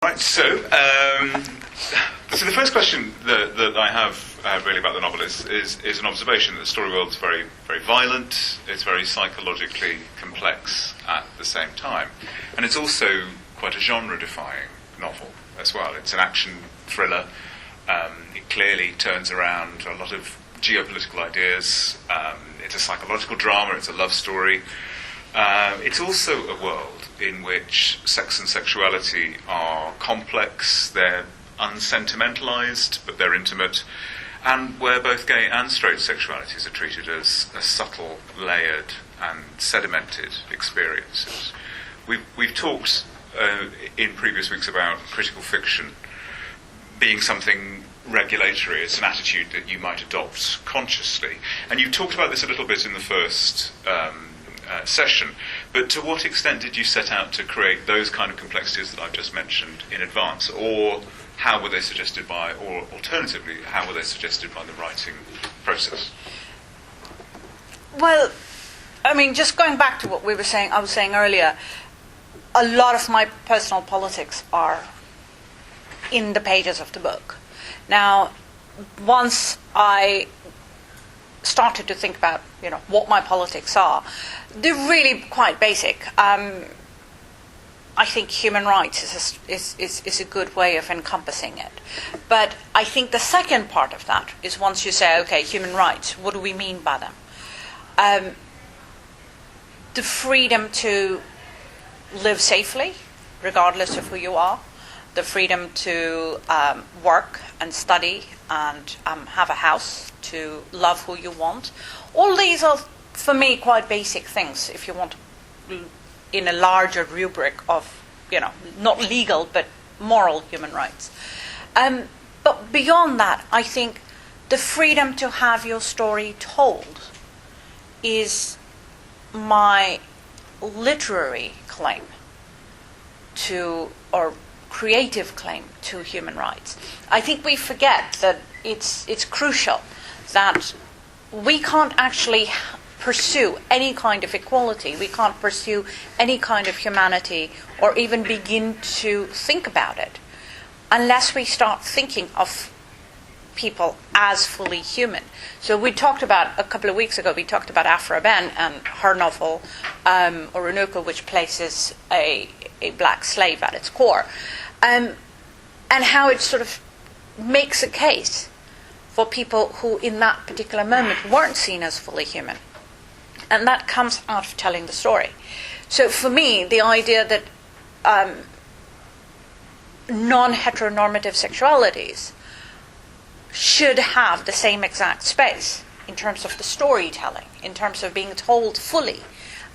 Right, so the first question that I have really about the novel is an observation that the story world is very, very violent, it's very psychologically complex at the same time, and it's also quite a genre-defying novel as well. It's an action thriller. It clearly turns around a lot of geopolitical ideas. It's a psychological drama, it's a love story. It's also a world in which sex and sexuality are complex, they're unsentimentalized, but they're intimate, and where both gay and straight sexualities are treated as subtle, layered, and sedimented experiences. We've talked in previous weeks about critical fiction being something regulatory. It's an attitude that you might adopt consciously. And you talked about this a little bit in the first session, but to what extent did you set out to create those kind of complexities that I've just mentioned in advance, or how were they suggested by, or alternatively, how were they suggested by the writing process? Well, I mean, just going back to what I was saying earlier, a lot of my personal politics are in the pages of the book. Now, once I started to think about, what my politics are, they're really quite basic. I think human rights is a good way of encompassing it. But I think the second part of that is once you say, okay, human rights, what do we mean by them? The freedom to live safely, regardless of who you are, the freedom to work and study and have a house, to love who you want. All these are, for me, quite basic things, if you want to, in a larger rubric of, not legal, but moral human rights. But beyond that, I think the freedom to have your story told is my literary claim to, or creative claim to human rights. I think we forget that it's crucial that we can't actually pursue any kind of equality, we can't pursue any kind of humanity, or even begin to think about it, unless we start thinking of people as fully human. So we talked about, a couple of weeks ago, we talked about Afra Ben and her novel, Oronuka, which places a black slave at its core, and how it sort of makes a case for people who in that particular moment weren't seen as fully human. And that comes out of telling the story. So for me, the idea that non-heteronormative sexualities should have the same exact space in terms of the storytelling, in terms of being told fully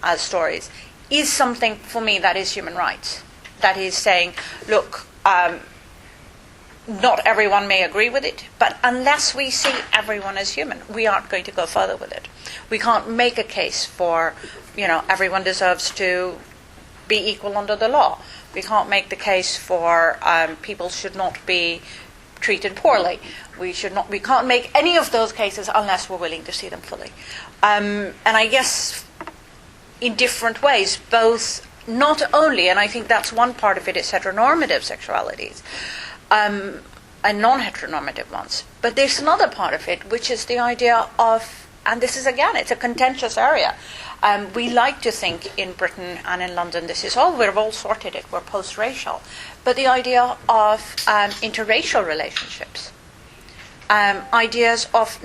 as stories, is something for me that is human rights. That is saying, look, not everyone may agree with it, but unless we see everyone as human, we aren't going to go further with it. We can't make a case for, everyone deserves to be equal under the law. We can't make the case for people should not be treated poorly. We can't make any of those cases unless we're willing to see them fully. And I guess in different ways, both not only, and I think that's one part of it, is heteronormative sexualities, and non-heteronormative ones. But there's another part of it, which is the idea of, and this is, again, it's a contentious area. We like to think in Britain and in London, we've all sorted it, we're post-racial. But the idea of interracial relationships, ideas of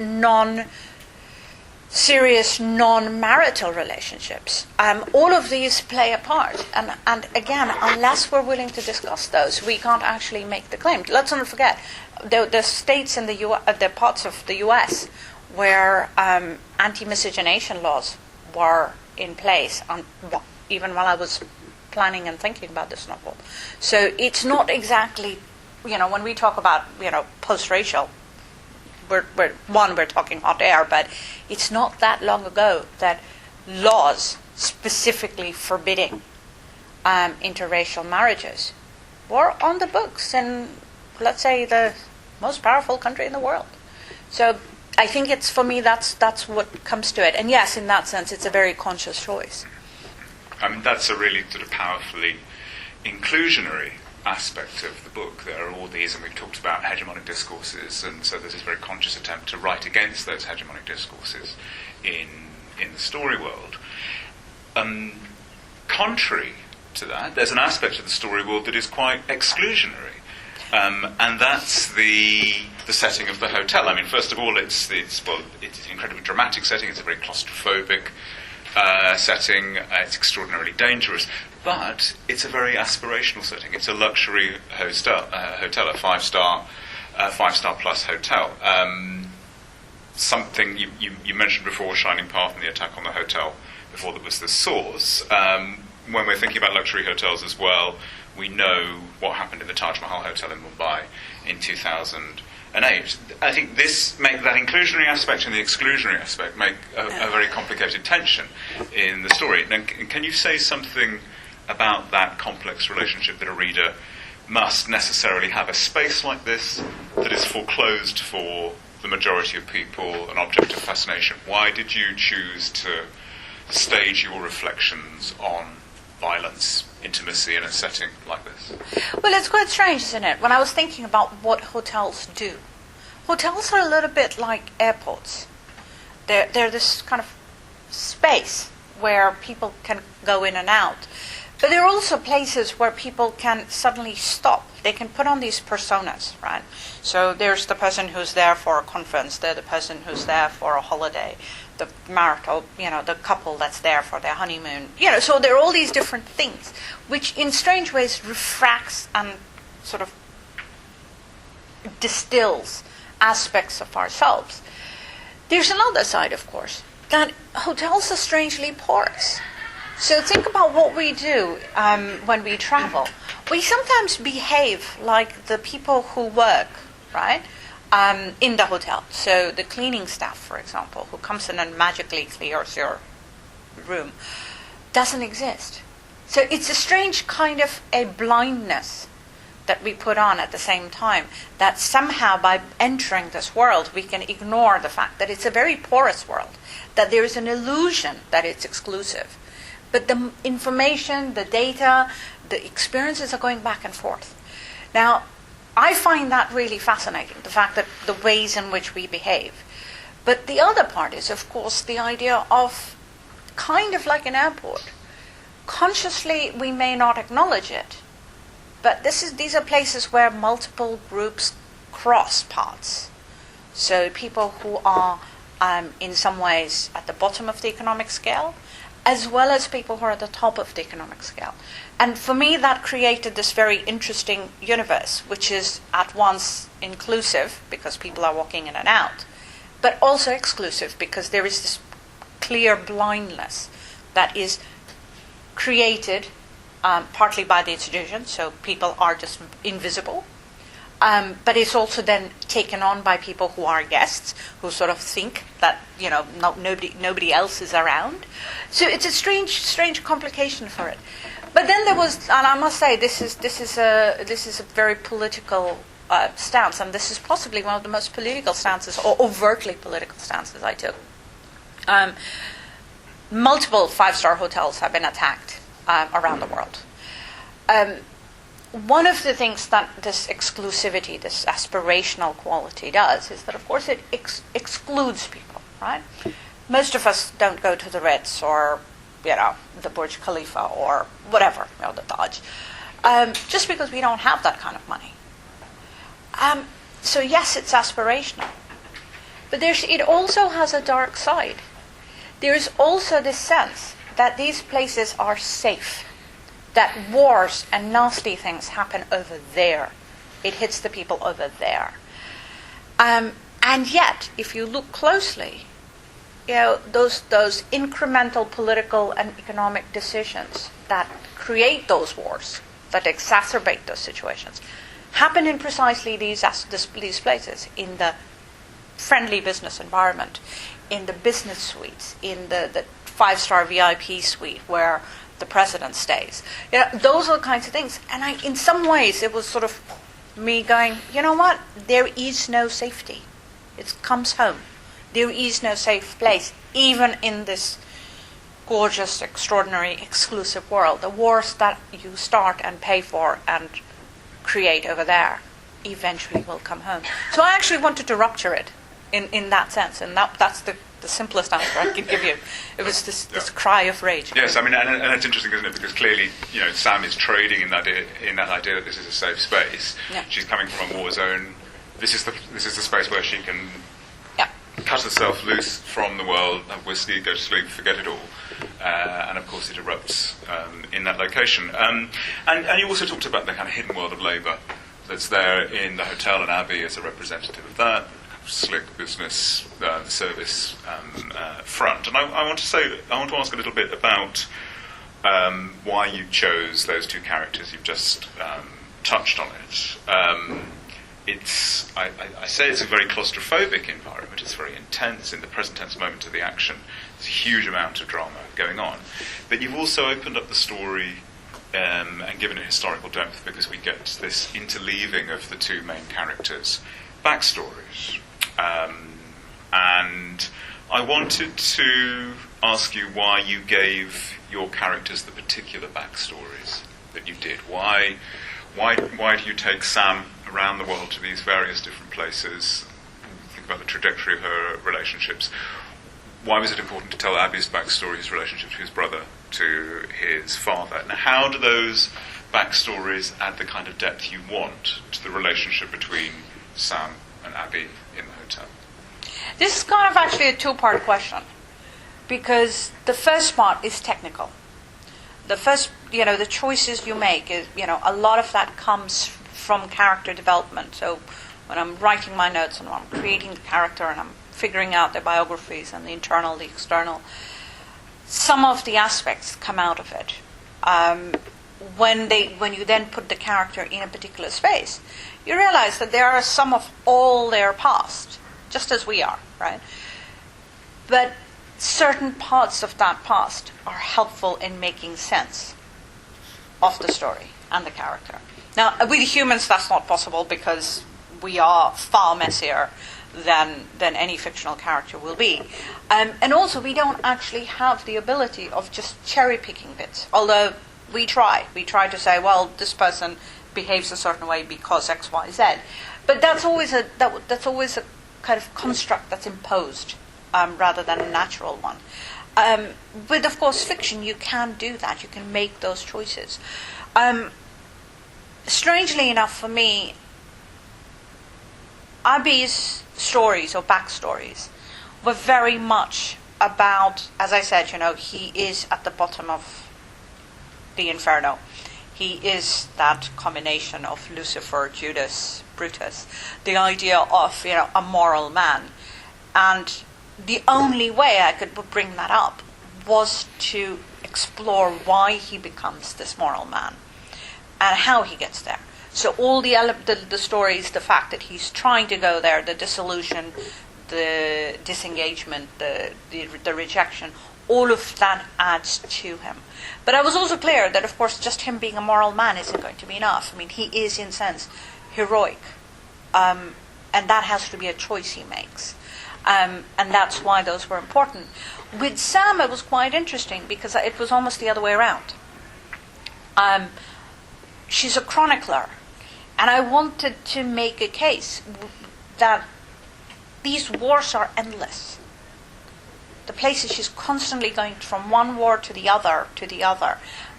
serious non-marital relationships. All of these play a part. And again, unless we're willing to discuss those, we can't actually make the claim. Let's not forget, the states in the parts of the US where anti-miscegenation laws were in place, even while I was planning and thinking about this novel. So it's not exactly, when we talk about, post-racial, we're talking hot air, but it's not that long ago that laws specifically forbidding interracial marriages were on the books in, let's say, the most powerful country in the world. So I think for me, that's what comes to it. And yes, in that sense, it's a very conscious choice. I mean, that's a really sort of powerfully inclusionary aspect of the book. There are all these, and we've talked about hegemonic discourses, and so there's this very conscious attempt to write against those hegemonic discourses in the story world. Contrary to that, there's an aspect of the story world that is quite exclusionary, and that's the setting of the hotel. I mean, first of all, it's an incredibly dramatic setting. It's a very claustrophobic setting. It's extraordinarily dangerous, but it's a very aspirational setting. It's a luxury hotel, a five-star plus hotel. Something you mentioned before, Shining Path and the attack on the hotel. Before there was the Source. When we're thinking about luxury hotels as well, we know what happened in the Taj Mahal Hotel in Mumbai in 2008. I think that inclusionary aspect and the exclusionary aspect make a very complicated tension in the story. And can you say something about that complex relationship that a reader must necessarily have? A space like this that is foreclosed for the majority of people, an object of fascination. Why did you choose to stage your reflections on violence, intimacy in a setting like this? Well, it's quite strange, isn't it? When I was thinking about what hotels do, hotels are a little bit like airports. They're this kind of space where people can go in and out. But they're also places where people can suddenly stop. They can put on these personas, right? So there's the person who's there for a conference. They're the person who's there for a holiday. The marital, the couple that's there for their honeymoon. So there are all these different things, which in strange ways refracts and sort of distills aspects of ourselves. There's another side, of course, that hotels are strangely porous. So think about what we do when we travel. We sometimes behave like the people who work, right? In the hotel. So the cleaning staff, for example, who comes in and magically clears your room, doesn't exist. So it's a strange kind of a blindness that we put on at the same time, that somehow by entering this world we can ignore the fact that it's a very porous world, that there is an illusion that it's exclusive. But the information, the data, the experiences are going back and forth. Now, I find that really fascinating, the fact that the ways in which we behave. But the other part is, of course, the idea of kind of like an airport. Consciously, we may not acknowledge it, but these are places where multiple groups cross paths. So people who are in some ways at the bottom of the economic scale, as well as people who are at the top of the economic scale. And for me, that created this very interesting universe, which is at once inclusive, because people are walking in and out, but also exclusive, because there is this clear blindness that is created partly by the institution, so people are just invisible, but it's also then taken on by people who are guests, who sort of think that nobody else is around. So it's a strange complication for it. But then there was, and I must say, this is a very political stance, and this is possibly one of the most political stances, or overtly political stances, I took. Multiple five-star hotels have been attacked around the world. One of the things that this exclusivity, this aspirational quality does, is that, of course, it excludes people, right? Most of us don't go to the Ritz or, the Burj Khalifa or whatever, the Taj, just because we don't have that kind of money. So yes, it's aspirational. But it also has a dark side. There is also this sense that these places are safe, that wars and nasty things happen over there. It hits the people over there. And yet, if you look closely, those incremental political and economic decisions that create those wars, that exacerbate those situations, happen in precisely these places, in the friendly business environment, in the business suites, in the five-star VIP suite where the president stays. Those are the kinds of things. And in some ways, it was sort of me going, you know what? There is no safety. It comes home. There is no safe place, even in this gorgeous, extraordinary, exclusive world. The wars that you start and pay for and create over there eventually will come home. So I actually wanted to rupture it in that sense, and that's the simplest answer I can give you. It was this cry of rage. Yes, I mean, and it's interesting, isn't it? Because clearly, Sam is trading in that idea that this is a safe space. Yeah. She's coming from a war zone. This is the space where she can cut herself loose from the world, have whiskey, go to sleep, forget it all. And of course, it erupts in that location. And you also talked about the kind of hidden world of labour that's there in the hotel, and Abby as a representative of that. Slick business service front, and I want to ask a little bit about why you chose those two characters. You've just touched on it. I say it's a very claustrophobic environment. It's very intense in the present tense moment of the action. There's a huge amount of drama going on, but you've also opened up the story and given it historical depth, because we get this interleaving of the two main characters' backstories. And I wanted to ask you why you gave your characters the particular backstories that you did. Why do you take Sam around the world to these various different places? Think about the trajectory of her relationships. Why was it important to tell Abby's backstory, his relationship to his brother, to his father? And how do those backstories add the kind of depth you want to the relationship between Sam and Abby in the hotel? This is kind of actually a two-part question, because the first part is technical. The first, the choices you make is, a lot of that comes from character development. So when I'm writing my notes and when I'm creating the character and I'm figuring out their biographies and the internal, the external, some of the aspects come out of it. When you then put the character in a particular space, you realize that they are a sum of all their past, just as we are, right? But certain parts of that past are helpful in making sense of the story and the character. Now, with humans, that's not possible, because we are far messier than any fictional character will be. And also, we don't actually have the ability of just cherry-picking bits, although we try. We try to say, well, this person behaves a certain way because X, Y, Z. But that's always a kind of construct that's imposed rather than a natural one. With, of course, fiction, you can do that. You can make those choices. Strangely enough for me, Abby's stories or backstories were very much about, as I said, he is at the bottom of the inferno. He is that combination of Lucifer, Judas, Brutus, the idea of, a moral man. And the only way I could bring that up was to explore why he becomes this moral man and how he gets there. So all the stories, the fact that he's trying to go there, the disillusion, the disengagement, the rejection, all of that adds to him. But I was also clear that, of course, just him being a moral man isn't going to be enough. I mean, he is, in a sense, heroic. And that has to be a choice he makes. And that's why those were important. With Sam, it was quite interesting, because it was almost the other way around. She's a chronicler. And I wanted to make a case that these wars are endless. The places she's constantly going from one war to the other,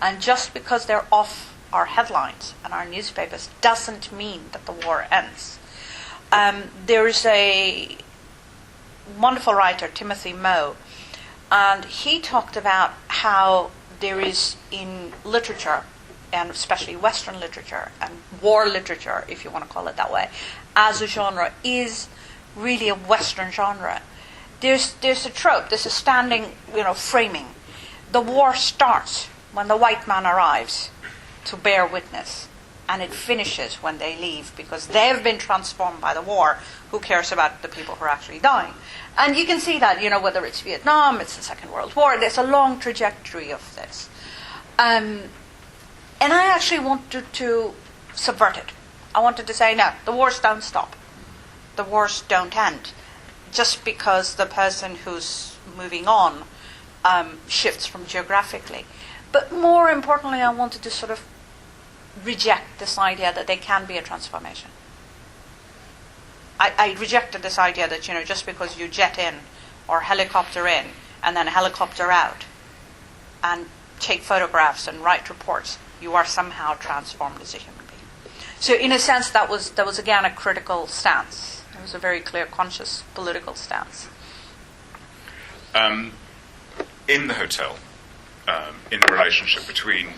and just because they're off our headlines and our newspapers doesn't mean that the war ends. There is a wonderful writer, Timothy Moe, and he talked about how there is in literature, and especially Western literature and war literature, if you want to call it that way, as a genre, is really a Western genre. There's a trope, there's a standing, framing. The war starts when the white man arrives to bear witness, and it finishes when they leave, because they've been transformed by the war. Who cares about the people who are actually dying? And you can see that, whether it's Vietnam, it's the Second World War, there's a long trajectory of this. And I actually wanted to subvert it. I wanted to say, no, the wars don't stop. The wars don't end. Just because the person who's moving on shifts from geographically. But more importantly, I wanted to sort of reject this idea that there can be a transformation. I rejected this idea that, just because you jet in or helicopter in and then helicopter out and take photographs and write reports, you are somehow transformed as a human being. So in a sense, that was again a critical stance. It was a very clear, conscious political stance. In the hotel, in the relationship between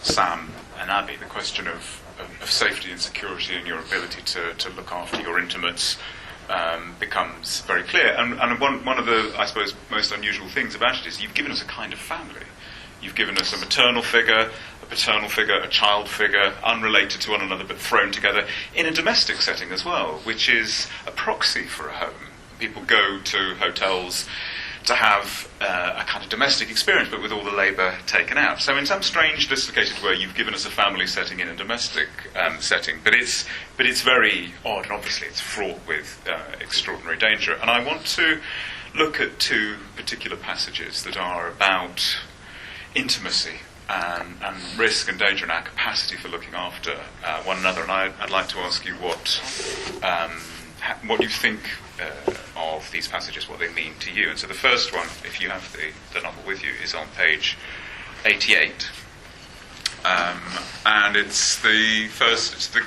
Sam and Abby, the question of safety and security and your ability to look after your intimates becomes very clear. And one of the, I suppose, most unusual things about it is you've given us a kind of family. You've given us a maternal figure, a paternal figure, a child figure, unrelated to one another but thrown together in a domestic setting as well, which is a proxy for a home. People go to hotels to have a kind of domestic experience, but with all the labour taken out. So in some strange, dislocated way, you've given us a family setting in a domestic setting, but it's very odd, and obviously it's fraught with extraordinary danger. And I want to look at two particular passages that are about intimacy and risk and danger and our capacity for looking after one another. And I'd like to ask you what you think of these passages, what they mean to you. And so the first one, if you have the novel with you, is on page 88. And it's the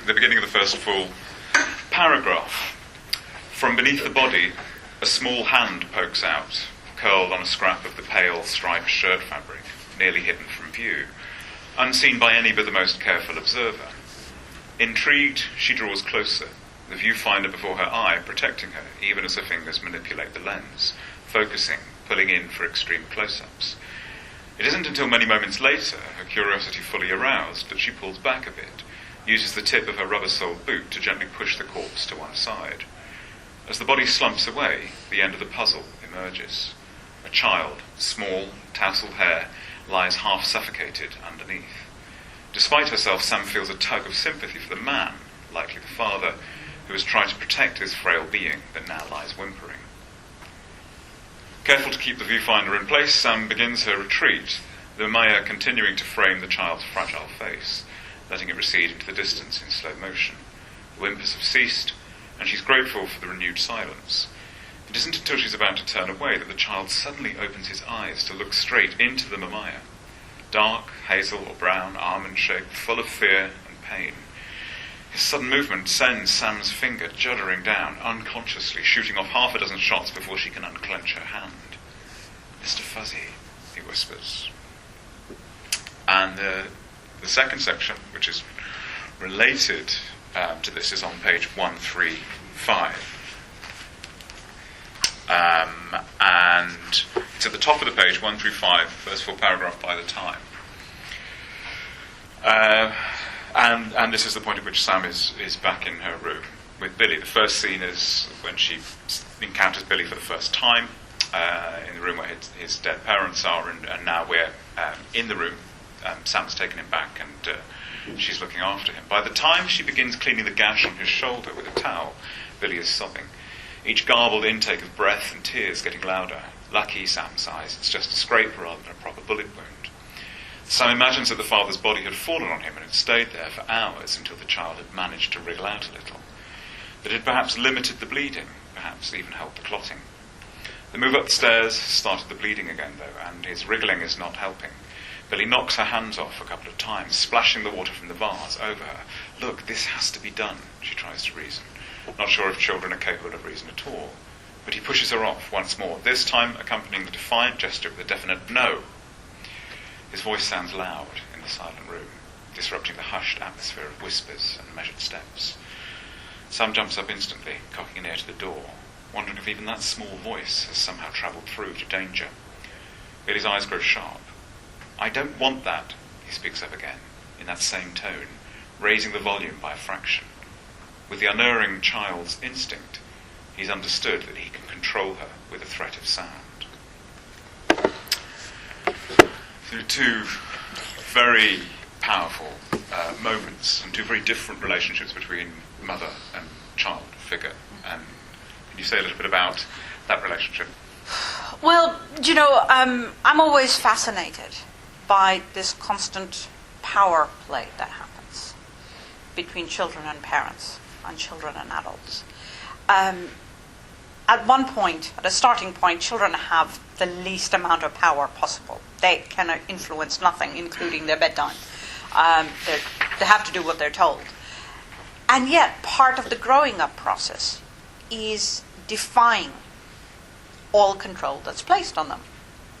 beginning of the first full paragraph. From beneath the body, a small hand pokes out, curled on a scrap of the pale striped shirt fabric, nearly hidden from view, unseen by any but the most careful observer. Intrigued, she draws closer, the viewfinder before her eye protecting her, even as her fingers manipulate the lens, focusing, pulling in for extreme close-ups. It isn't until many moments later, her curiosity fully aroused, that she pulls back a bit, uses the tip of her rubber-soled boot to gently push the corpse to one side. As the body slumps away, the end of the puzzle emerges. A child, small, tousled hair, lies half suffocated underneath. Despite herself, Sam feels a tug of sympathy for the man, likely the father, who has tried to protect his frail being but now lies whimpering. Careful to keep the viewfinder in place, Sam begins her retreat, the Maya continuing to frame the child's fragile face, letting it recede into the distance in slow motion. The whimpers have ceased, and she's grateful for the renewed silence. It isn't until she's about to turn away that the child suddenly opens his eyes to look straight into the Maya. Dark, hazel or brown, almond-shaped, full of fear and pain. His sudden movement sends Sam's finger juddering down, unconsciously, shooting off half a dozen shots before she can unclench her hand. "Mr. Fuzzy," he whispers. And the second section, which is related to this, is on page 135. And it's at the top of the page, 135, first full paragraph by the time. And this is the point at which Sam is back in her room with Billy. The first scene is when she encounters Billy for the first time in the room where his dead parents are, and now we're in the room. Sam's taken him back, and she's looking after him. By the time she begins cleaning the gash on his shoulder with a towel, Billy is sobbing, each garbled intake of breath and tears getting louder. Lucky, Sam sighs, it's just a scrape rather than a proper bullet wound. Sam imagines that the father's body had fallen on him and had stayed there for hours until the child had managed to wriggle out a little. That it had perhaps limited the bleeding, perhaps even helped the clotting. The move up the stairs started the bleeding again, though, and his wriggling is not helping. Billy knocks her hands off a couple of times, splashing the water from the vase over her. "Look, this has to be done," she tries to reason. Not sure if children are capable of reason at all. But he pushes her off once more, this time accompanying the defiant gesture with a definite "no." His voice sounds loud in the silent room, disrupting the hushed atmosphere of whispers and measured steps. Sam jumps up instantly, cocking an ear to the door, wondering if even that small voice has somehow travelled through to danger. Billy's eyes grow sharp. "I don't want that," he speaks up again, in that same tone, raising the volume by a fraction. With the unerring child's instinct, he's understood that he can control her with a threat of sound. Through two very powerful moments and two very different relationships between mother and child figure. And can you say a little bit about that relationship? Well, I'm always fascinated by this constant power play that happens. between children and parents, and children and adults. At one point, at a starting point, children have the least amount of power possible. They can influence nothing, including their bedtime. They have to do what they're told. And yet, part of the growing up process is defying all control that's placed on them.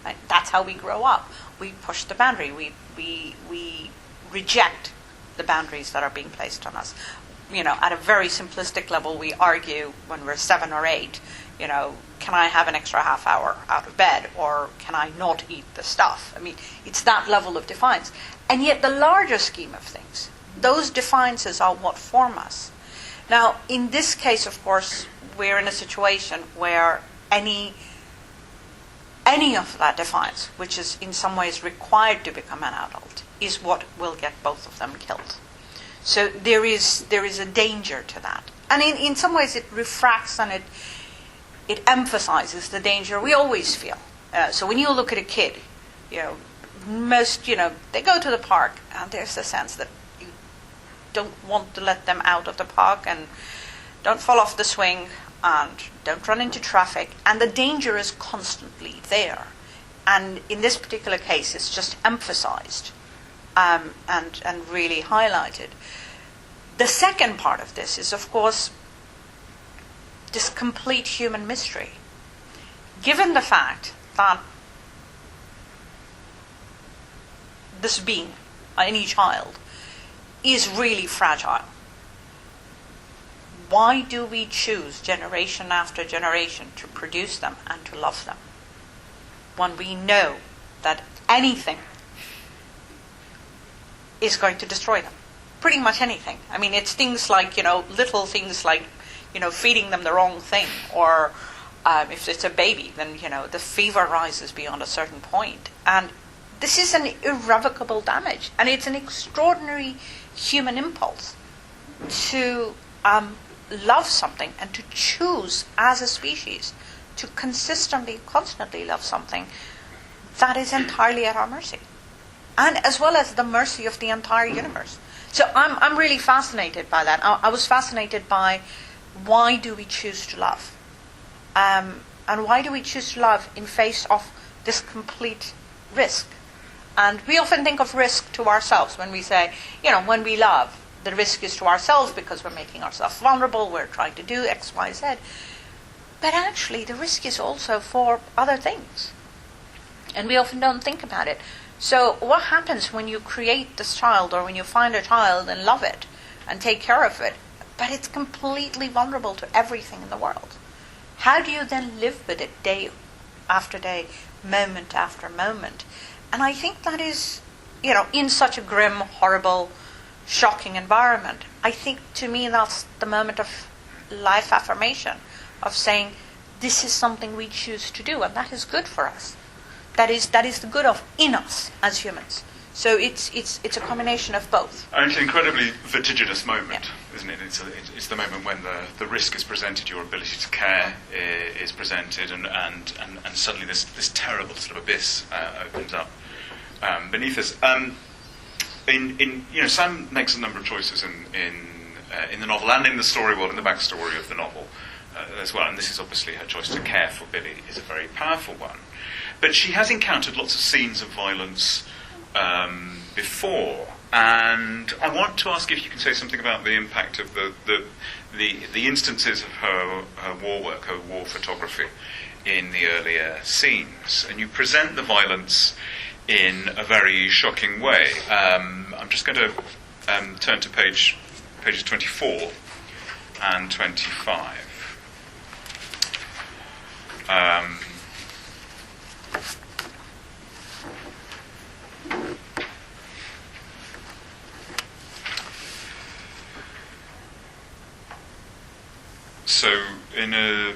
Right? That's how we grow up. We push the boundary. We reject the boundaries that are being placed on us. At a very simplistic level, we argue when we're 7 or 8, can I have an extra half hour out of bed, or can I not eat the stuff? I mean, it's that level of defiance. And yet the larger scheme of things, those defiances are what form us. Now, in this case, of course, we're in a situation where any of that defiance, which is in some ways required to become an adult, is what will get both of them killed. So there is a danger to that. And in some ways it refracts and it emphasizes the danger we always feel. So when you look at a kid, they go to the park and there's a sense that you don't want to let them out of the park and don't fall off the swing and don't run into traffic. And the danger is constantly there. And in this particular case, it's just emphasized and really highlighted. The second part of this is, of course, this complete human mystery. Given the fact that this being, any child, is really fragile, why do we choose generation after generation to produce them and to love them when we know that anything is going to destroy them? Pretty much anything. I mean, it's things like, little things like, feeding them the wrong thing, or if it's a baby, then, the fever rises beyond a certain point. And this is an irrevocable damage, and it's an extraordinary human impulse to love something and to choose as a species to constantly love something that is entirely at our mercy, and as well as the mercy of the entire universe. So I'm really fascinated by that. I was fascinated by why do we choose to love, and why do we choose to love in face of this complete risk. And we often think of risk to ourselves when we say, when we love, the risk is to ourselves because we're making ourselves vulnerable, we're trying to do X, Y, Z. But actually, the risk is also for other things. And we often don't think about it. So what happens when you create this child, or when you find a child and love it and take care of it, but it's completely vulnerable to everything in the world? How do you then live with it day after day, moment after moment? And I think that is, in such a grim, horrible, shocking environment, I think to me that's the moment of life affirmation, of saying this is something we choose to do, and that is good for us. That is the good in us as humans. So it's a combination of both. And it's an incredibly vertiginous moment, isn't it? It's the moment when the risk is presented, your ability to care is presented, and suddenly this terrible sort of abyss opens up beneath us. Sam makes a number of choices in the novel and in the story world, in the backstory of the novel as well. And this is obviously her choice to care for Billy is a very powerful one. But she has encountered lots of scenes of violence before, and I want to ask if you can say something about the impact of the instances of her war work, her war photography, in the earlier scenes. And you present the violence in a very shocking way. I'm just going to turn to pages 24 and 25. So in a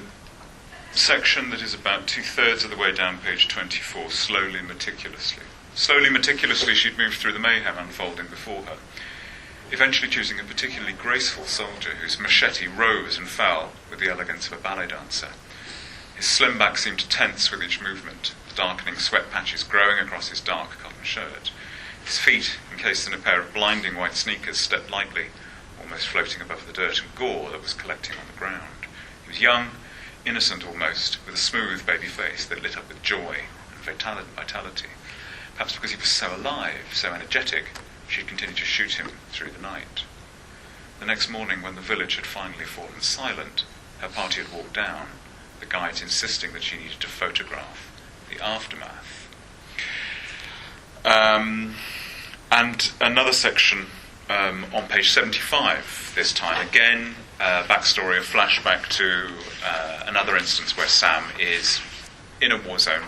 section that is about 2/3 of the way down page 24, slowly, meticulously she'd moved through the mayhem unfolding before her, eventually choosing a particularly graceful soldier whose machete rose and fell with the elegance of a ballet dancer. His slim back seemed to tense with each movement, the darkening sweat patches growing across his dark cotton shirt. His feet, encased in a pair of blinding white sneakers, stepped lightly, almost floating above the dirt and gore that was collecting on the ground. He was young, innocent almost, with a smooth baby face that lit up with joy and vitality. Perhaps because he was so alive, so energetic, she'd continued to shoot him through the night. The next morning, when the village had finally fallen silent, her party had walked down, the guides insisting that she needed to photograph the aftermath. And another section on page 75, this time again, backstory, a flashback to another instance where Sam is in a war zone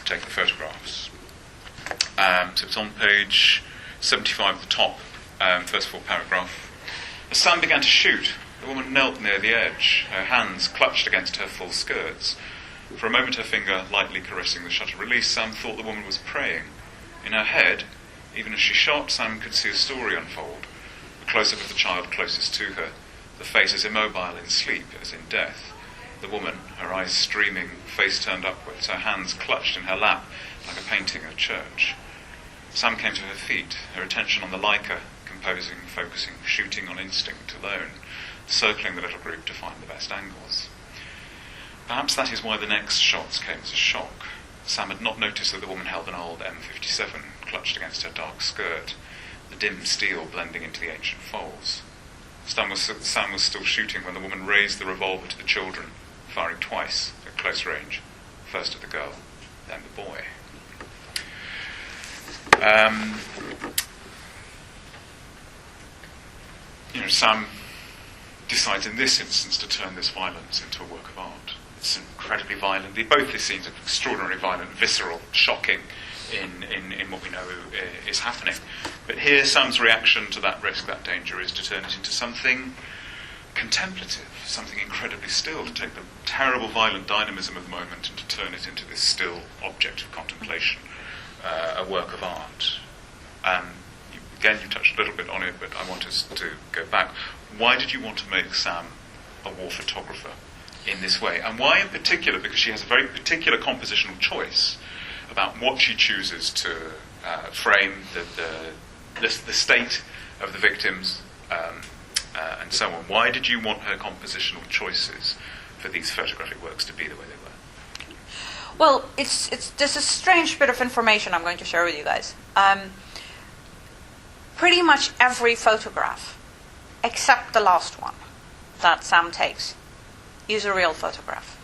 taking photographs. So it's on page 75 at the top, first full paragraph. As Sam began to shoot, the woman knelt near the edge, her hands clutched against her full skirts. For a moment, her finger lightly caressing the shutter release, Sam thought the woman was praying. In her head, even as she shot, Sam could see a story unfold. A close-up of the child closest to her, the face as immobile in sleep as in death. The woman, her eyes streaming, face turned upwards, her hands clutched in her lap like a painting at church. Sam came to her feet, her attention on the Leica, composing, focusing, shooting on instinct alone, circling the little group to find the best angles. Perhaps that is why the next shots came as a shock. Sam had not noticed that the woman held an old M57 clutched against her dark skirt, the dim steel blending into the ancient folds. Sam was still shooting when the woman raised the revolver to the children, firing twice at close range, first at the girl, then the boy. Sam decides in this instance to turn this violence into a work of art. It's incredibly violent. Both these scenes are extraordinarily violent, visceral, shocking in what we know is happening. But here, Sam's reaction to that risk, that danger, is to turn it into something contemplative, something incredibly still, to take the terrible, violent dynamism of the moment and to turn it into this still object of contemplation, a work of art. Again, you touched a little bit on it, but I want us to go back. Why did you want to make Sam a war photographer in this way? And why in particular? Because she has a very particular compositional choice about what she chooses to frame, the state of the victims, and so on. Why did you want her compositional choices for these photographic works to be the way they were? Well, there's a strange bit of information I'm going to share with you guys. Pretty much every photograph, except the last one that Sam takes, is a real photograph.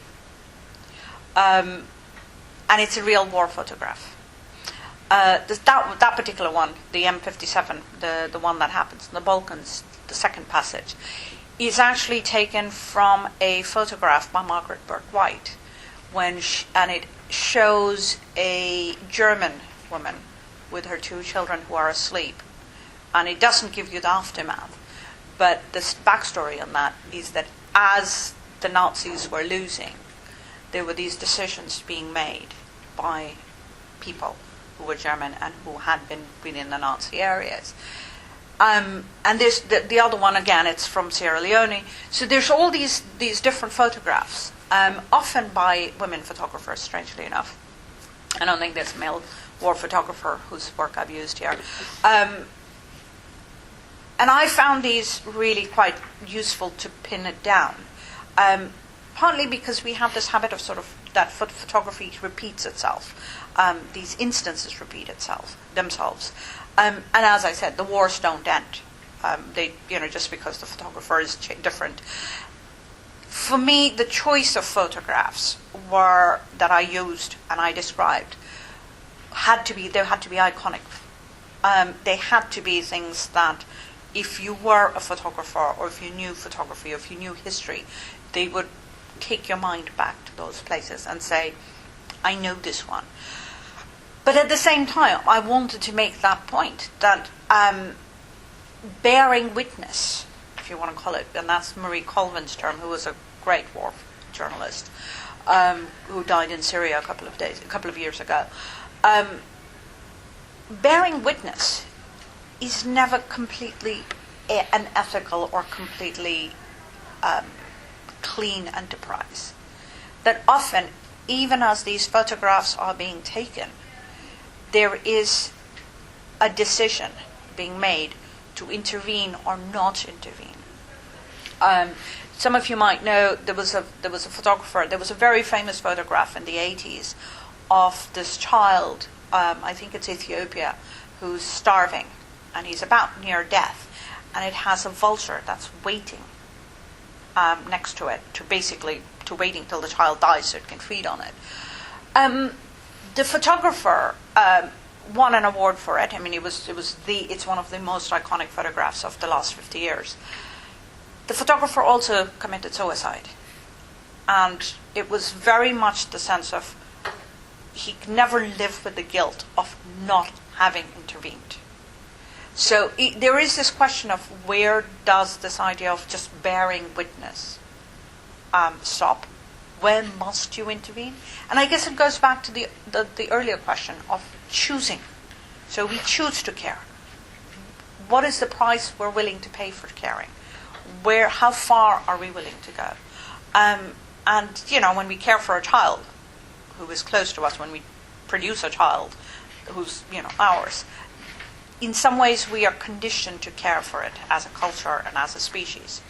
And it's a real war photograph. That particular one, the M57, the one that happens in the Balkans, the second passage, is actually taken from a photograph by Margaret Bourke-White, and it shows a German woman with her two children who are asleep. And it doesn't give you the aftermath. But the backstory on that is that as the Nazis were losing, there were these decisions being made by people who were German and who had been in the Nazi areas. And there's the other one, again, it's from Sierra Leone. So there's all these different photographs, often by women photographers, strangely enough. I don't think there's a male war photographer whose work I've used here. And I found these really quite useful to pin it down, partly because we have this habit of sort of that photography repeats itself. These instances repeat themselves. And as I said, the wars don't end. They, just because the photographer is different. For me, the choice of photographs that I used and I described had to be iconic. They had to be things that, if you were a photographer, or if you knew photography, or if you knew history, they would take your mind back to those places and say, I know this one. But at the same time, I wanted to make that point, that bearing witness, if you want to call it, and that's Marie Colvin's term, who was a great war journalist, who died in Syria a couple of years ago. Bearing witness is never completely an ethical or completely clean enterprise. That often, even as these photographs are being taken, there is a decision being made to intervene or not intervene. Some of you might know there was a photographer. There was a very famous photograph in the 80s of this child. I think it's Ethiopia, who's starving, and he's about near death, and it has a vulture that's waiting next to it to waiting till the child dies so it can feed on it. The photographer won an award for it. I mean, it's one of the most iconic photographs of the last 50 years. The photographer also committed suicide. And it was very much the sense of he never lived with the guilt of not having intervened. So there is this question of where does this idea of just bearing witness stop? When must you intervene? And I guess it goes back to the earlier question of choosing. So we choose to care. What is the price we're willing to pay for caring? How far are we willing to go? And, when we care for a child who is close to us, when we produce a child who's, ours, in some ways we are conditioned to care for it as a culture and as a species.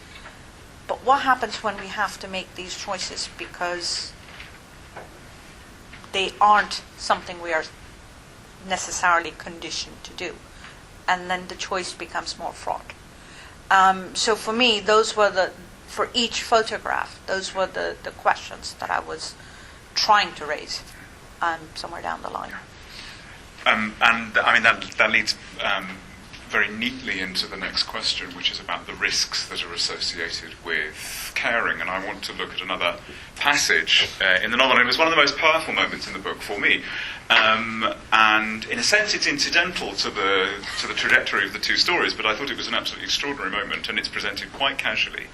But what happens when we have to make these choices because they aren't something we are necessarily conditioned to do? And then the choice becomes more fraught. So for me, for each photograph, those were the questions that I was trying to raise somewhere down the line. And I mean, that leads very neatly into the next question, which is about the risks that are associated with caring. And I want to look at another passage in the novel. And it was one of the most powerful moments in the book for me. And in a sense, it's incidental to the trajectory of the two stories, but I thought it was an absolutely extraordinary moment, and it's presented quite casually.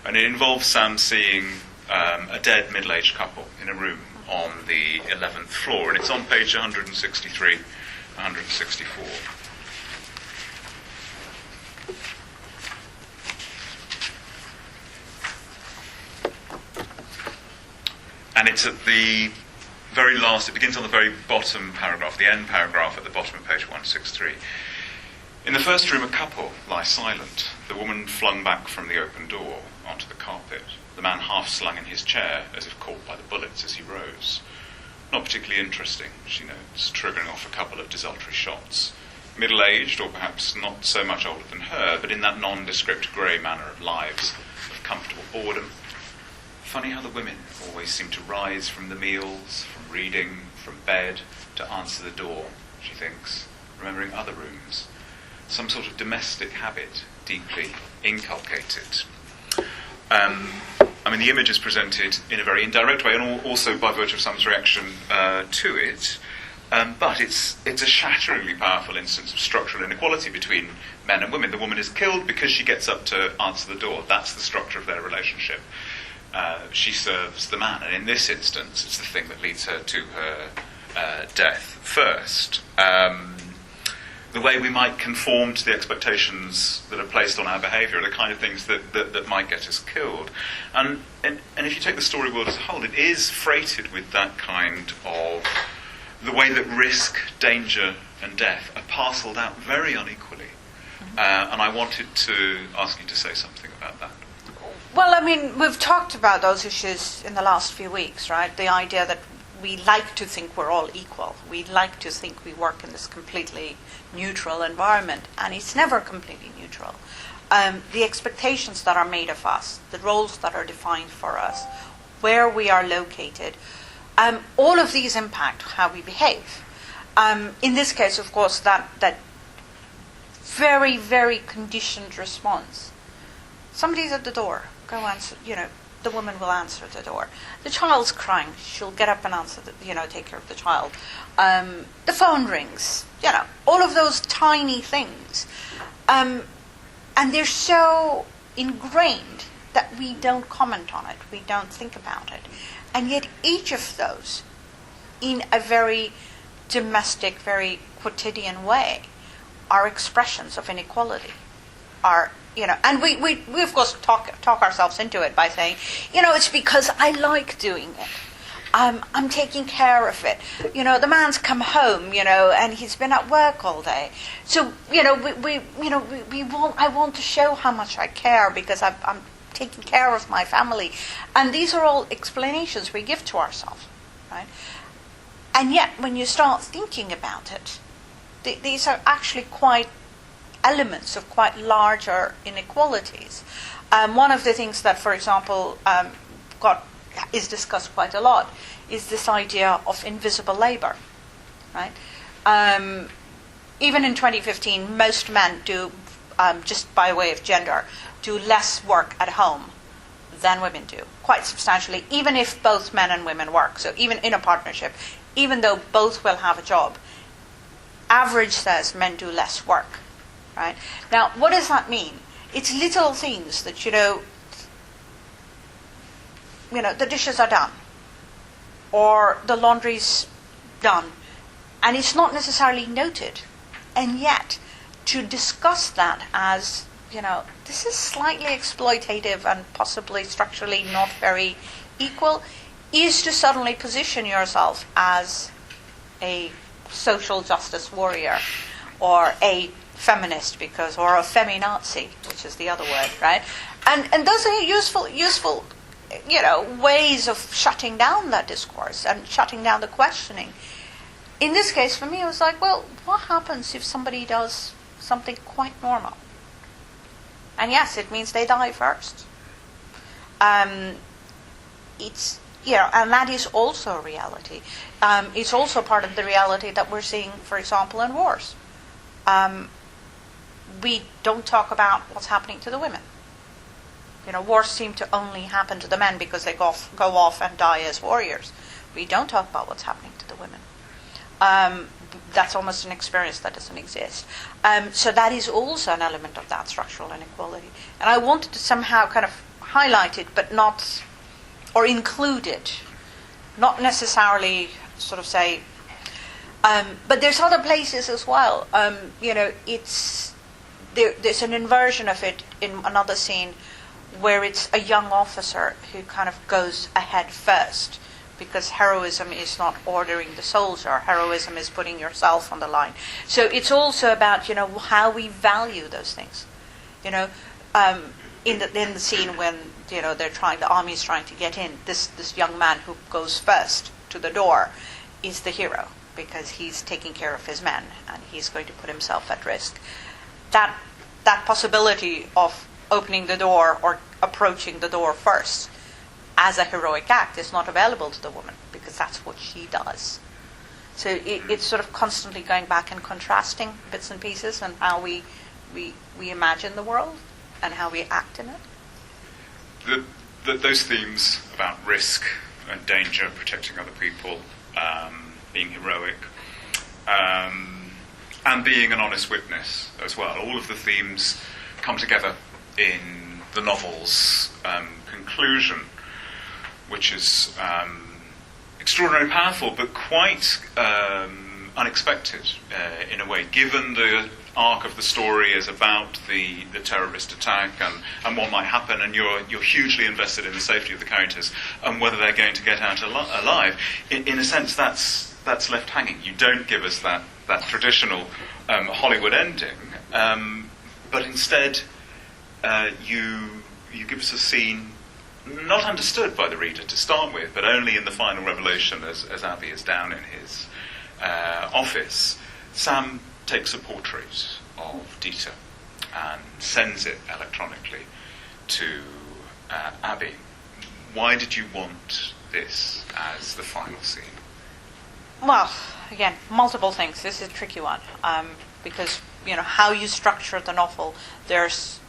And it involves Sam seeing a dead middle-aged couple in a room on the 11th floor, and it's on page 163, 164. And it's at the very last, it begins on the very bottom paragraph, the end paragraph at the bottom of page 163. In the first room, a couple lie silent, the woman flung back from the open door onto the carpet, the man half slung in his chair as if caught by the bullets as he rose. Not particularly interesting, she notes, triggering off a couple of desultory shots. Middle-aged, or perhaps not so much older than her, but in that nondescript grey manner of lives, of comfortable boredom. Funny how the women always seem to rise from the meals, from reading, from bed, to answer the door, she thinks, remembering other rooms. Some sort of domestic habit, deeply inculcated. I mean, the image is presented in a very indirect way, and also by virtue of Sam's reaction to it. But it's a shatteringly powerful instance of structural inequality between men and women. The woman is killed because she gets up to answer the door. That's the structure of their relationship. She serves the man, and in this instance, it's the thing that leads her to her death first. The way we might conform to the expectations that are placed on our behaviour are the kind of things that might get us killed. And if you take the story world as a whole, it is freighted with that kind of the way that risk, danger, and death are parcelled out very unequally. And I wanted to ask you to say something about that. Well, I mean, we've talked about those issues in the last few weeks, right? The idea that we like to think we're all equal. We like to think we work in this completely neutral environment, and it's never completely neutral. The expectations that are made of us, the roles that are defined for us, where we are located, all of these impact how we behave. In this case, of course, that very, very conditioned response. Somebody's at the door. Go answer. The woman will answer the door. The child's crying. She'll get up and answer. Take care of the child. The phone rings. All of those tiny things, and they're so ingrained that we don't comment on it. We don't think about it, and yet each of those, in a very domestic, very quotidian way, are expressions of inequality. And we of course talk ourselves into it by saying, it's because I like doing it. I'm taking care of it. The man's come home, and he's been at work all day. So, I want to show how much I care because I'm taking care of my family. And these are all explanations we give to ourselves, right? And yet, when you start thinking about it, these are actually quite elements of quite larger inequalities. One of the things that, for example, is discussed quite a lot is this idea of invisible labor, right? Even in 2015, most men do, just by way of gender, do less work at home than women do, quite substantially, even if both men and women work. So even in a partnership, even though both will have a job, average says men do less work, right? Now, what does that mean? It's little things that, the dishes are done, or the laundry's done, and it's not necessarily noted. And yet, to discuss that as, this is slightly exploitative and possibly structurally not very equal, is to suddenly position yourself as a social justice warrior, or a feminist, or a feminazi, which is the other word, right? And those are useful ways of shutting down that discourse and shutting down the questioning. In this case, for me, it was like, well, what happens if somebody does something quite normal? And yes, it means they die first. It's and that is also a reality. It's also part of the reality that we're seeing, for example, in wars. We don't talk about what's happening to the women. Wars seem to only happen to the men because they go off and die as warriors. We don't talk about what's happening to the women. That's almost an experience that doesn't exist. So that is also an element of that structural inequality. And I wanted to somehow kind of highlight it, but not, or include it, not necessarily sort of say, but there's other places as well. There's an inversion of it in another scene where it's a young officer who kind of goes ahead first, because heroism is not ordering the soldier. Heroism is putting yourself on the line. So it's also about, how we value those things. In the scene when, the army's trying to get in, this young man who goes first to the door is the hero, because he's taking care of his men and he's going to put himself at risk. That possibility of opening the door or approaching the door first as a heroic act is not available to the woman, because that's what she does. So it's sort of constantly going back and contrasting bits and pieces and how we imagine the world and how we act in it. Those themes about risk and danger, protecting other people, being heroic, and being an honest witness as well. All of the themes come together in the novel's conclusion, which is extraordinarily powerful, but quite unexpected in a way, given the arc of the story is about the terrorist attack and what might happen, and you're hugely invested in the safety of the characters and whether they're going to get out alive. In a sense, that's left hanging. You don't give us that traditional Hollywood ending, but instead you give us a scene not understood by the reader to start with, but only in the final revelation as Abby is down in his office. Sam takes a portrait of Dieter and sends it electronically to Abby. Why did you want this as the final scene? Well, again, multiple things. This is a tricky one, because how you structure the novel. There's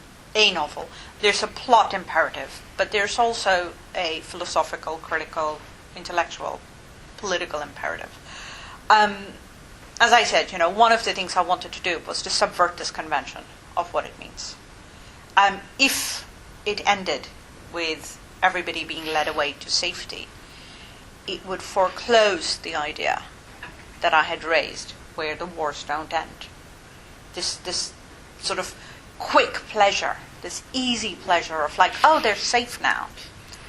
a plot imperative, but there's also a philosophical, critical, intellectual, political imperative. As I said, one of the things I wanted to do was to subvert this convention of what it means. If it ended with everybody being led away to safety, it would foreclose the idea that I had raised, where the wars don't end. This sort of quick pleasure, this easy pleasure of like, oh, they're safe now,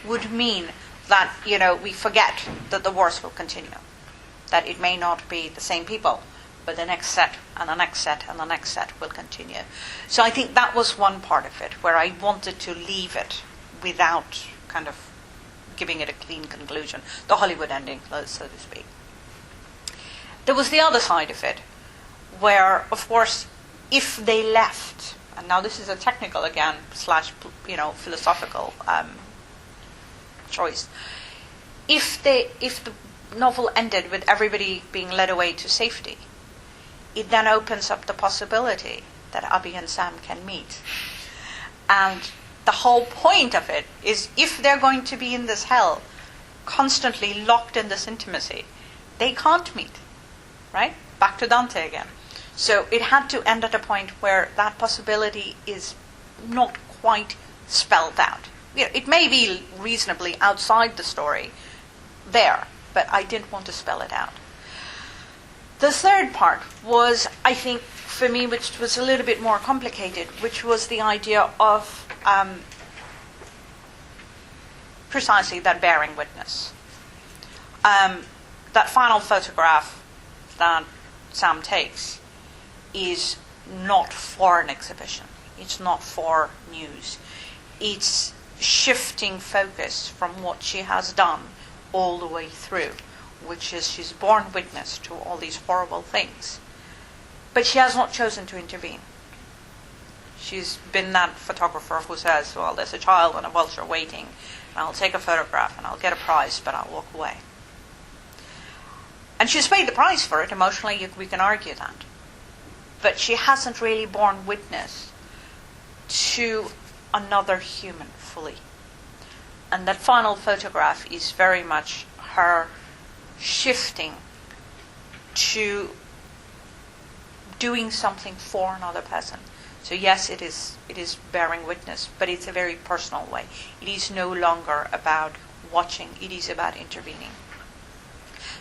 would mean that, we forget that the wars will continue, that it may not be the same people, but the next set and the next set and the next set will continue. So I think that was one part of it, where I wanted to leave it without kind of giving it a clean conclusion, the Hollywood ending, so to speak. There was the other side of it, where, of course, if they left, and now this is a technical again / philosophical choice. If the novel ended with everybody being led away to safety, it then opens up the possibility that Abby and Sam can meet. And the whole point of it is, if they're going to be in this hell, constantly locked in this intimacy, they can't meet, right? Back to Dante again. So it had to end at a point where that possibility is not quite spelled out. It may be reasonably outside the story there, but I didn't want to spell it out. The third part was, I think, for me, which was a little bit more complicated, which was the idea of precisely that bearing witness. That final photograph that Sam takes is not for an exhibition. It's not for news. It's shifting focus from what she has done all the way through, which is she's borne witness to all these horrible things. But she has not chosen to intervene. She's been that photographer who says, well, there's a child and a vulture waiting, and I'll take a photograph and I'll get a prize, but I'll walk away. And she's paid the price for it. Emotionally, we can argue that. But she hasn't really borne witness to another human fully. And that final photograph is very much her shifting to doing something for another person. So yes, it is bearing witness, but it's a very personal way. It is no longer about watching, it is about intervening.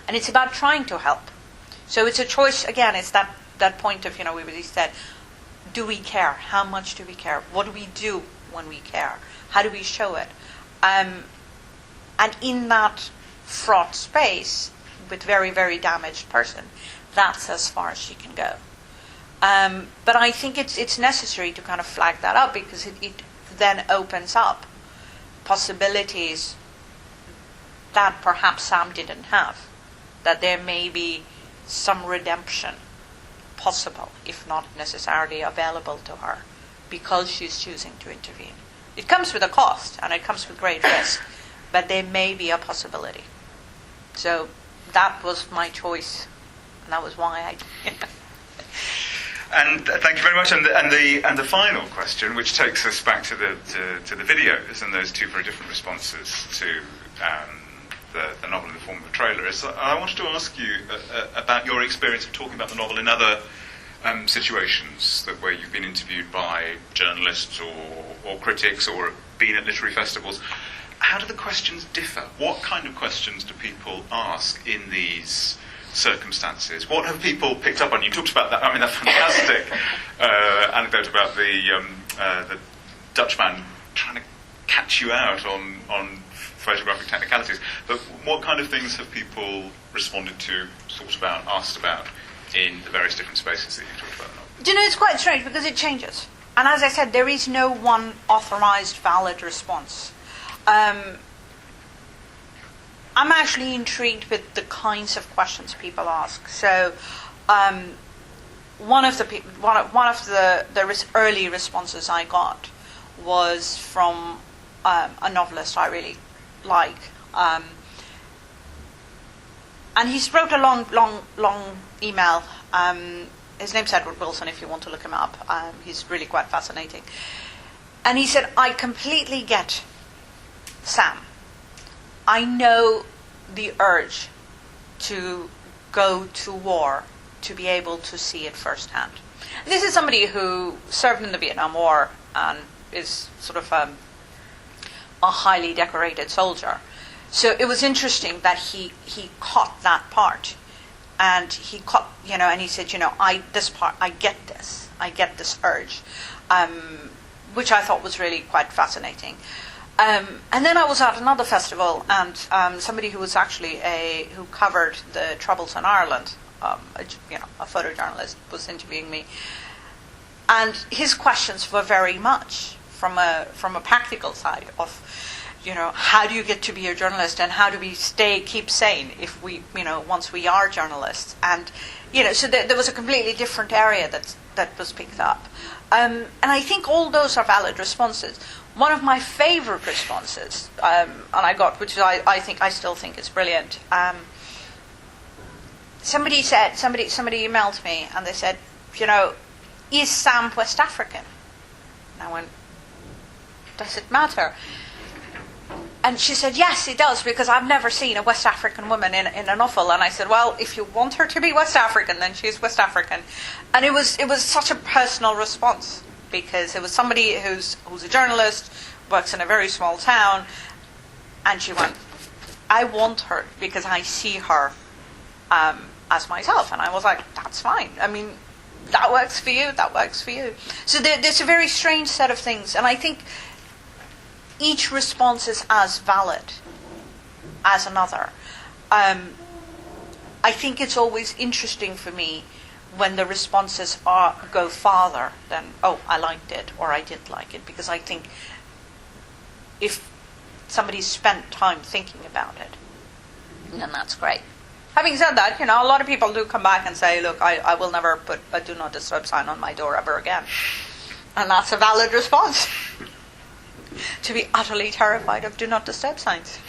And it's about trying to help. So it's a choice, again, it's that point of, we really said, do we care? How much do we care? What do we do when we care? How do we show it? And in that fraught space with very, very damaged person, that's as far as she can go. But I think it's necessary to kind of flag that up, because it then opens up possibilities that perhaps Sam didn't have, that there may be some redemption possible, if not necessarily available to her, because she's choosing to intervene. It comes with a cost, and it comes with great risk, but there may be a possibility. So that was my choice, and that was why I did it. And thank you very much. And the final question, which takes us back to the videos and those two very different responses to the novel in the form of a trailer, is I wanted to ask you about your experience of talking about the novel in other situations where you've been interviewed by journalists or critics or been at literary festivals. How do the questions differ? What kind of questions do people ask in these circumstances? What have people picked up on? You talked about that. I mean, that fantastic anecdote about the Dutchman trying to catch you out on photographic technicalities. But what kind of things have people responded to, thought about, asked about in the various different spaces that you talked about? Do you know, it's quite strange because it changes. And as I said, there is no one authorized, valid response. I'm actually intrigued with the kinds of questions people ask. So, one of the early responses I got was from a novelist I really like, and he's wrote a long email. His name's Edward Wilson, if you want to look him up. He's really quite fascinating. And he said, I completely get Sam. I know the urge to go to war to be able to see it firsthand. This is somebody who served in the Vietnam War and is sort of a highly decorated soldier. So it was interesting that he caught that part. And he caught, and he said, I get this urge, which I thought was really quite fascinating. And then I was at another festival, and somebody who was actually who covered the Troubles in Ireland, a photojournalist, was interviewing me, and his questions were very much from a practical side of, how do you get to be a journalist, and how do we keep sane if we, once we are journalists, and so there was a completely different area that was picked up, and I think all those are valid responses. One of my favorite responses, and I got, which I still think is brilliant. Somebody emailed me and they said, is Sam West African? And I went, does it matter? And she said, yes, it does, because I've never seen a West African woman in a novel. And I said, well, if you want her to be West African, then she's West African. And it was such a personal response, because it was somebody who's a journalist, works in a very small town, and she went, I want her because I see her as myself. And I was like, that's fine. I mean, that works for you, that works for you. So there's a very strange set of things, and I think each response is as valid as another. I think it's always interesting for me when the responses go farther than, oh, I liked it or I didn't like it, because I think if somebody spent time thinking about it, then that's great. Having said that, a lot of people do come back and say, look, I will never put a do not disturb sign on my door ever again. And that's a valid response. To be utterly terrified of do not disturb signs.